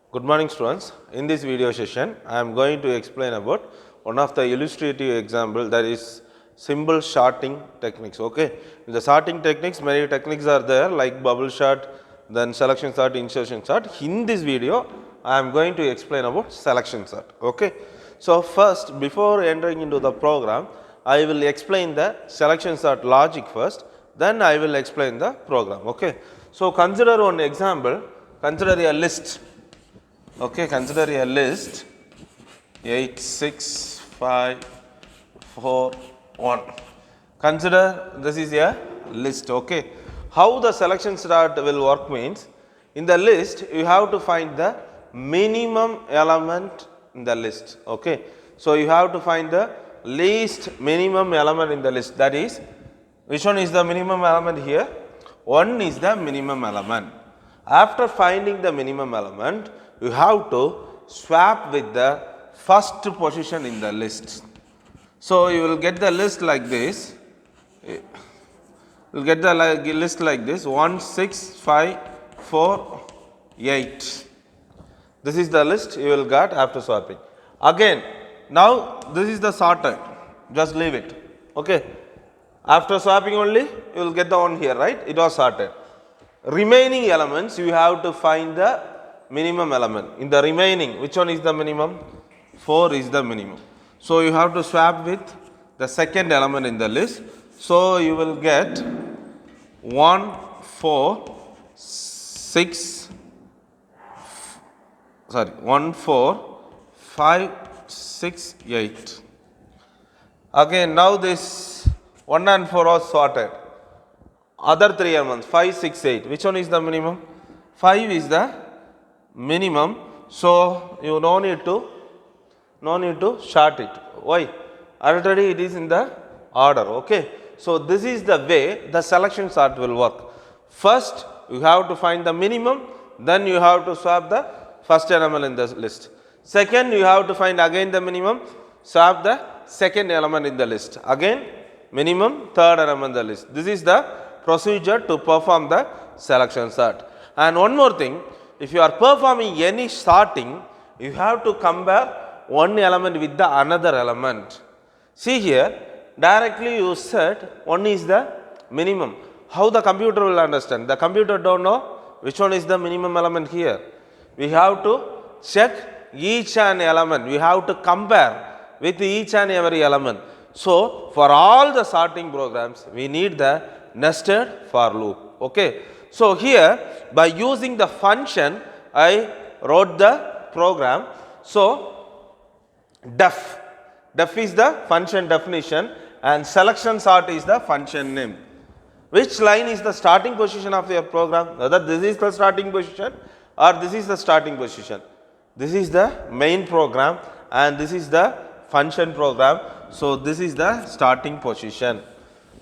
Good morning students. In this video session, I am going to explain about one of the illustrative example, that is symbol sorting techniques. Okay. In the sorting techniques, many techniques are there like bubble sort, then selection sort, insertion sort. In this video, I am going to explain about selection sort. Okay. So first, before entering into the program, I will explain the selection sort logic first, then I will explain the program. Okay. So consider one example, consider a list. Okay, consider a list 8, 6, 5, 4, 1. Consider this is a list. Okay. How the selection sort will work means, in the list you have to find the minimum element in the list. Okay. So you have to find the least minimum element in the list. That is, which one is the minimum element here? 1 is the minimum element. After finding the minimum element, you have to swap with the first position in the list. So you will get the list like this. You will get the list like this: 1, 6, 5, 4, 8. This is the list you will get after swapping. Again, now this is the sorted. Just leave it. Okay. After swapping only, you will get the one here, right? It was sorted. Remaining elements, you have to find the minimum element. In the remaining, which one is the minimum? 4 is the minimum. So you have to swap with the second element in the list. So you will get 1, 4, 6, 1, 4, 5, 6, 8. Again, now this 1 and 4 are sorted. Other 3 elements, 5, 6, 8. Which one is the minimum? 5 is the minimum. So you no need to sort it. Why? Already it is in the order. Okay. So this is the way the selection sort will work. First you have to find the minimum, then you have to swap the first element in the list. Second, you have to find again the minimum, swap the second element in the list. Again minimum, third element in the list. This is the procedure to perform the selection sort. And one more thing, if you are performing any sorting, you have to compare one element with the another element. See here, directly you said 1 is the minimum. How the computer will understand? The computer don't know which one is the minimum element here. We have to check each and element. We have to compare with each and every element. So for all the sorting programs, we need the nested for loop. Okay. So here, by using the function, I wrote the program. So def is the function definition and selection sort is the function name. Which line is the starting position of your program? Whether this is the starting position or this is the starting position. This is the main program and this is the function program. So this is the starting position.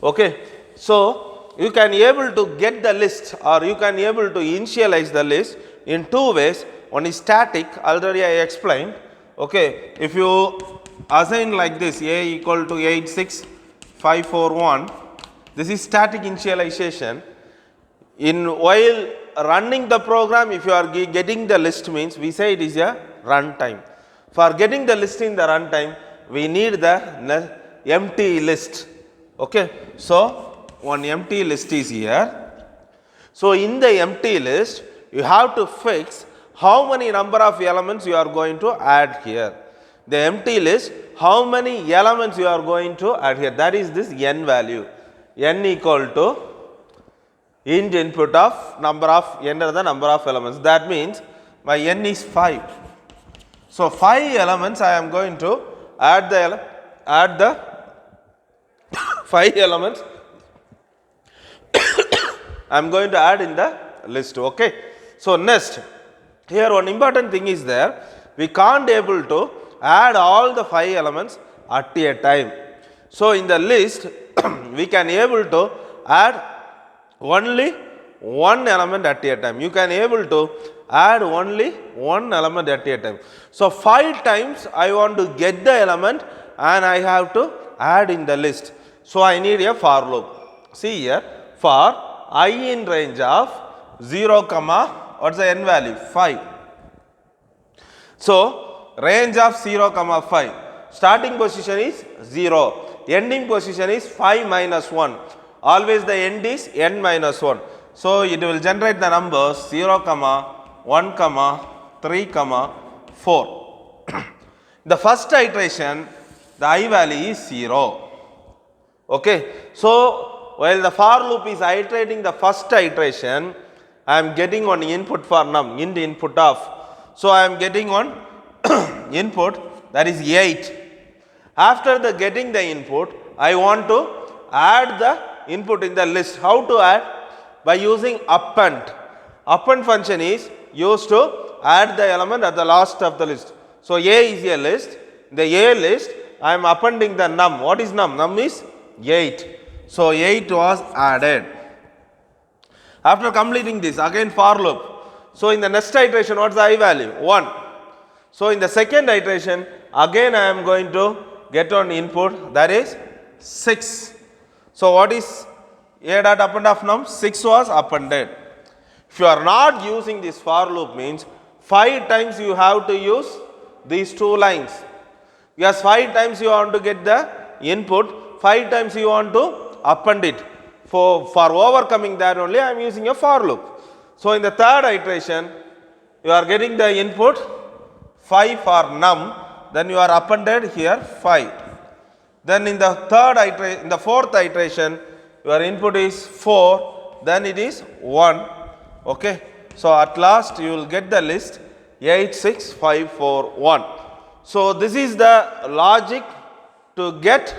Okay. So you can able to get the list or you can able to initialize the list in two ways. One is static, already I explained. Okay. If you assign like this, a equal to 8, 6, 5, 4, 1, this is static initialization. While running the program, if you are getting the list, means we say it is a runtime. For getting the list in the runtime, we need the empty list. Okay. So one empty list is here. So in the empty list, you have to fix how many number of elements you are going to add here. The empty list, how many elements you are going to add here. That is this n value. N equal to int input of number of, enter the number of elements. That means my n is 5. So 5 elements I am going to add the 5 elements I am going to add in the list. Okay. So next, here one important thing is there. We can't able to add all the 5 elements at a time. So in the list, we can able to add only one element at a time. You can able to add only one element at a time. So 5 times I want to get the element and I have to add in the list. So I need a for loop. See here, for I in range of 0, what's the n value? 5. So, range of 0, 5. Starting position is 0. Ending position is 5 minus 1. Always the end is n minus 1. So, it will generate the numbers 0, 1, 3, 4. The first iteration, the I value is 0. Okay. So, while the for loop is iterating the first iteration, I am getting one input for num, int input of. So, I am getting one input, that is 8. After the getting the input, I want to add the input in the list. How to add? By using append. Append function is used to add the element at the last of the list. So, A is a list. The A list, I am appending the num. What is num? Num is 8. So, 8 was added. After completing this, again for loop. So, in the next iteration, what is the I value? 1. So, in the second iteration, again I am going to get on input, that is 6. So, what is A dot append of num? 6 was appended. If you are not using this for loop, means 5 times you have to use these 2 lines. Yes, 5 times you want to get the input, 5 times you want to append it. For overcoming that only I am using a for loop. So, in the third iteration, you are getting the input 5 for num, then you are appended here 5. Then in the fourth iteration, your input is 4, then it is 1. Okay. So, at last you will get the list 8, 6, 5, 4, 1. So, this is the logic to get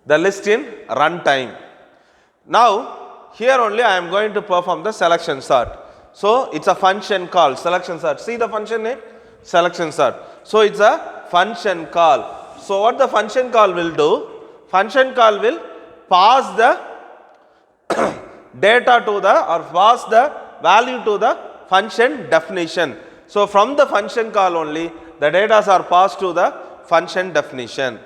the list in runtime. Now, here only I am going to perform the selection sort. So, it is a function call, selection sort. See the function name? Selection sort. So, it is a function call. So, what the function call will do? Function call will pass the data to the, or pass the value to the function definition. So, from the function call only, the data are passed to the function definition.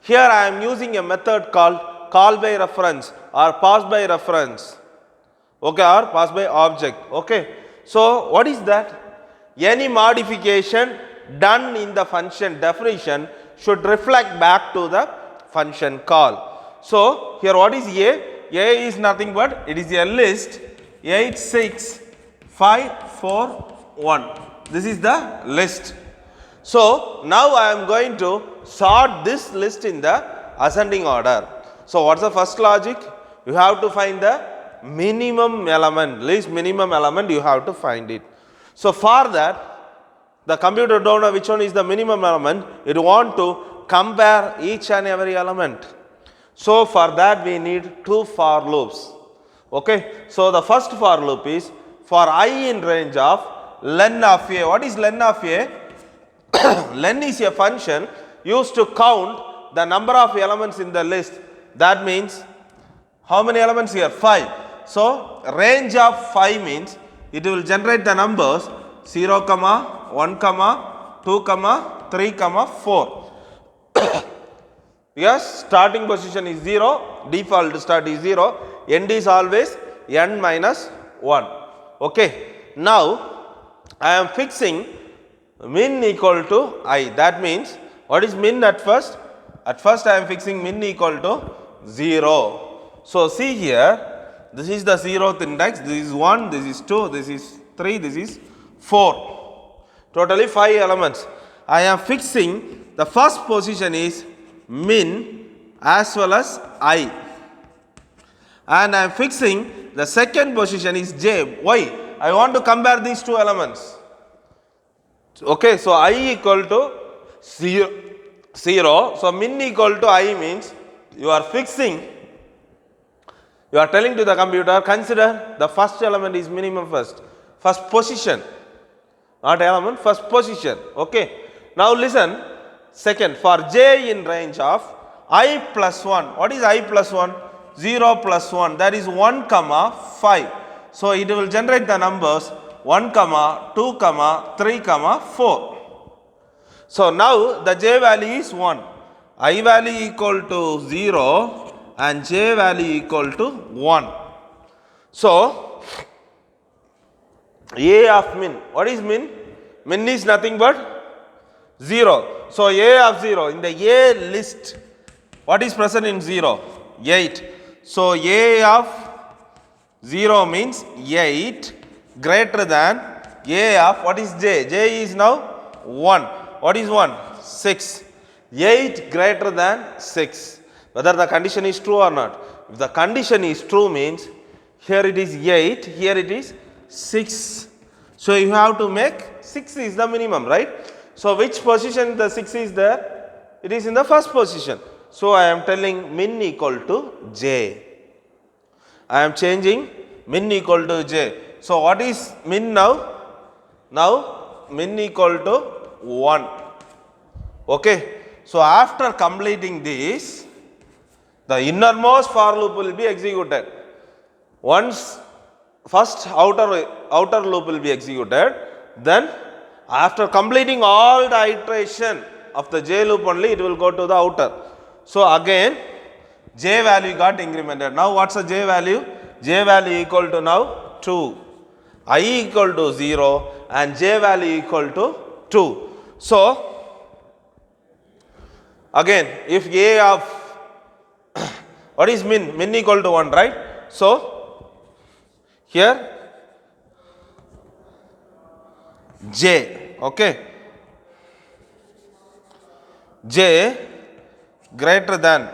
Here I am using a method called call by reference or pass by reference, okay, or pass by object. Okay. So, what is that? Any modification done in the function definition should reflect back to the function call. So, here what is A? A is nothing but it is a list 8, 6, 5, 4, 1. This is the list. So, now I am going to sort this list in the ascending order. So, what is the first logic? You have to find the minimum element, least minimum element you have to find it. So, for that, the computer don't know which one is the minimum element, it want to compare each and every element. So, for that we need 2 for loops. Okay. So, the first for loop is for I in range of len of A. What is len of A? Len is a function used to count the number of elements in the list. That means, how many elements here? 5. So, range of 5 means it will generate the numbers 0, 1, 2, 3, 4. Yes, starting position is 0, default start is 0, end is always n minus 1. Okay. Now, I am fixing min equal to I. That means, what is min at first? At first I am fixing min equal to 0. So, see here, this is the 0th index, this is 1, this is 2, this is 3, this is 4. Totally 5 elements. I am fixing the first position is min as well as I. And I am fixing the second position is j. Why? I want to compare these 2 elements. Okay, so I equal to 0. So, min equal to I means you are fixing, you are telling to the computer, consider the first element is minimum first position, not element, first position. Okay. Now, listen, second, for j in range of I plus 1. What is I plus 1? 0 plus 1, that is 1, 5. So, it will generate the numbers 1, 2, 3, 4. So, now the j value is 1, I value equal to 0 and j value equal to 1. So, A of min, what is min? Min is nothing but 0. So A of 0, in the A list, what is present in 0? 8. So A of 0 means 8 greater than A of, what is J? J is now 1. What is 1? 6. 8 greater than 6. Whether the condition is true or not. If the condition is true means, here it is 8, here it is 6. So you have to make 6 is the minimum, right? So which position the 6 is there? It is in the first position. So I am telling min equal to J. I am changing min equal to J. So what is min now? Now min equal to 1. Okay. So after completing this, the innermost for loop will be executed. Once first outer loop will be executed, then after completing all the iteration of the J loop only, it will go to the outer. So again J value got incremented. Now what's the J value? J value equal to now 2. I equal to 0 and J value equal to 2. So again, if A of, what is min? Min equal to 1, right? So here J, okay, J greater than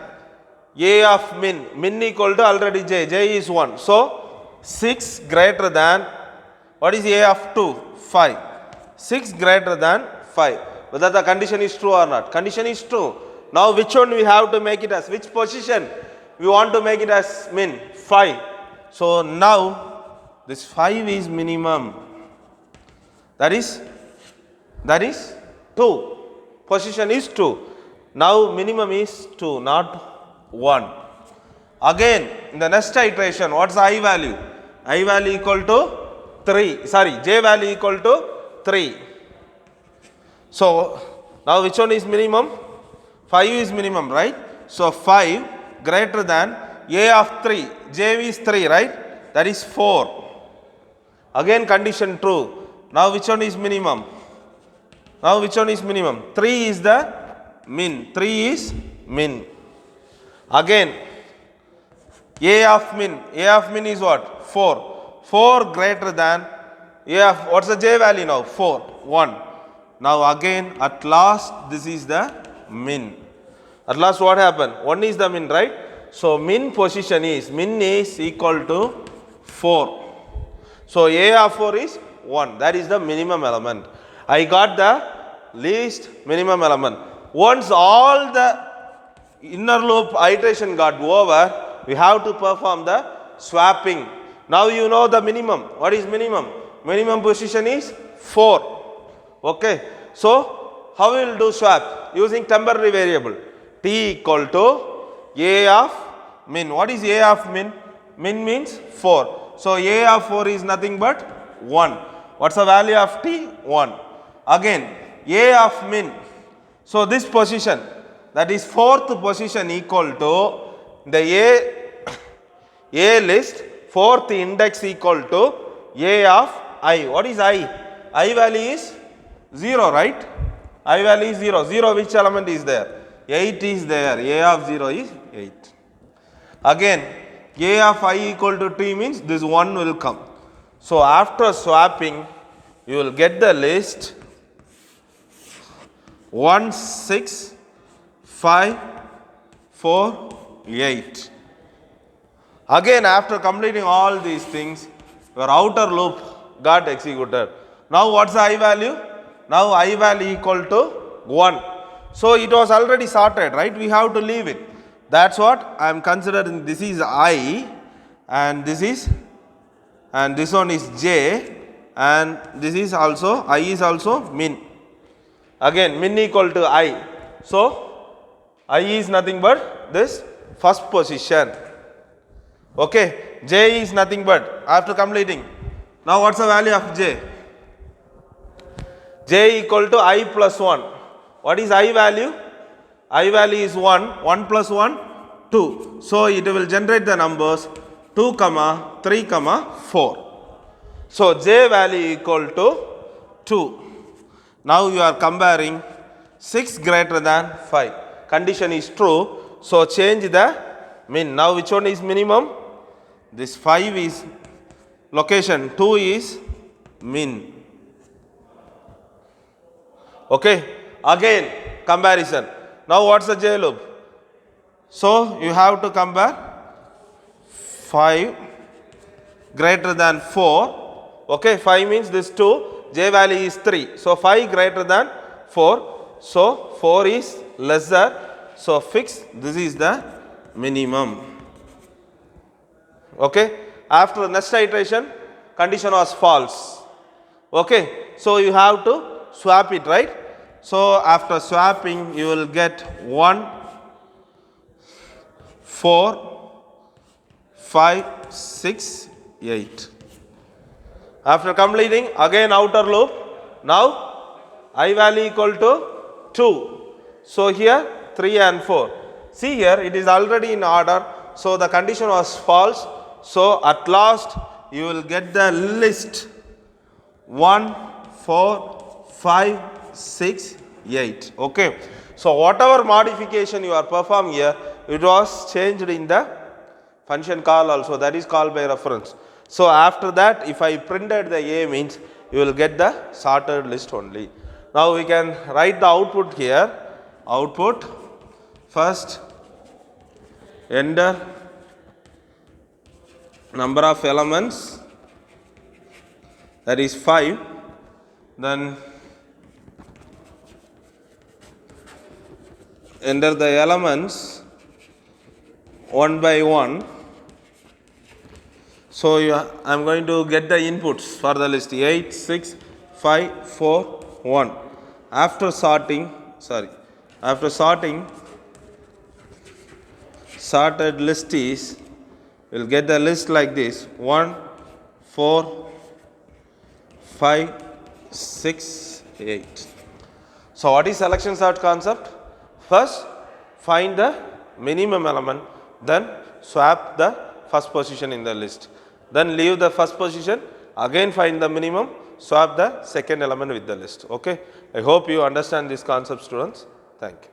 A of min equal to already J is 1. So 6 greater than, what is A of 2? 5. 6 greater than 5. Whether the condition is true or not. Condition is true. Now which one we have to make it as? Which position we want to make it as min? 5. So now this 5 is minimum. That is 2. Position is 2. Now minimum is 2, not 1. Again in the next iteration, what's the I value? I value equal to 3. Sorry, J value equal to 3. So now which one is minimum? 5 is minimum, right? So 5 greater than A of 3. J is 3, right? That is 4. Again condition true. Now which one is minimum? Now which one is minimum? 3 is the min. 3 is min. Again A of min. A of min is what? 4. 4 greater than A of, what's the J value now? 4. 1. Now again at last this is the min. At last what happened? 1 is the min, right? So min position is equal to 4. So A of 4 is 1. That is the minimum element. I got the least minimum element. Once all the inner loop iteration got over, we have to perform the swapping. Now you know the minimum. What is minimum? Minimum position is 4. Okay. So how we will do swap? Using temporary variable. T equal to A of min. What is A of min? Min means 4. So A of 4 is nothing but 1. What's the value of T? 1. Again A of min. So this position, that is 4th position, equal to the A list, 4th index equal to A of I. What is I? I value is 0, right? I value is 0. 0 which element is there? 8 is there. A of 0 is 8. Again A of I equal to T means this 1 will come. So after swapping you will get the list 1, 6, 5, 4, 8. Again after completing all these things, your outer loop got executed. Now what's the I value? Now I value equal to 1. So it was already sorted, right? We have to leave it. That's what I am considering. This is I and this one is J, and this is also, I is also min. Again min equal to I. So I is nothing but this first position. Okay. J is nothing but after completing. Now what's the value of J? J equal to I plus 1. What is I value? I value is 1. 1 plus 1, 2. So it will generate the numbers 2, 3, 4. So J value equal to 2. Now you are comparing 6 greater than 5. Condition is true. So change the min. Now which one is minimum? This 5 is location, 2 is min. Okay. Again comparison. Now what's the J loop? So you have to compare 5 greater than 4. Okay. 5 means this 2. J value is 3. So 5 greater than 4. So 4 is lesser. So fix this is the minimum. Okay. After the next iteration, condition was false. Okay. So you have to swap it, right? So after swapping, you will get 1, 4, 5, 6, 8. After completing, again outer loop. Now I value equal to 2. So here 3 and 4. See here it is already in order. So the condition was false. So at last you will get the list 1, 4, 5, 6, 8. Okay. So whatever modification you are performing here, it was changed in the function call also, that is called by reference. So after that, if I printed the A means you will get the sorted list only. Now we can write the output here. Output, first enter number of elements, that is 5. Then enter the elements one by one. So I am going to get the inputs for the list 8, 6, 5, 4, 1. After sorting, sorted list is, we will get the list like this 1, 4, 5, 6, 8. So what is selection sort concept? First find the minimum element, then swap the first position in the list. Then leave the first position, again find the minimum, swap the second element with the list. Okay. I hope you understand this concept, students. Thank you.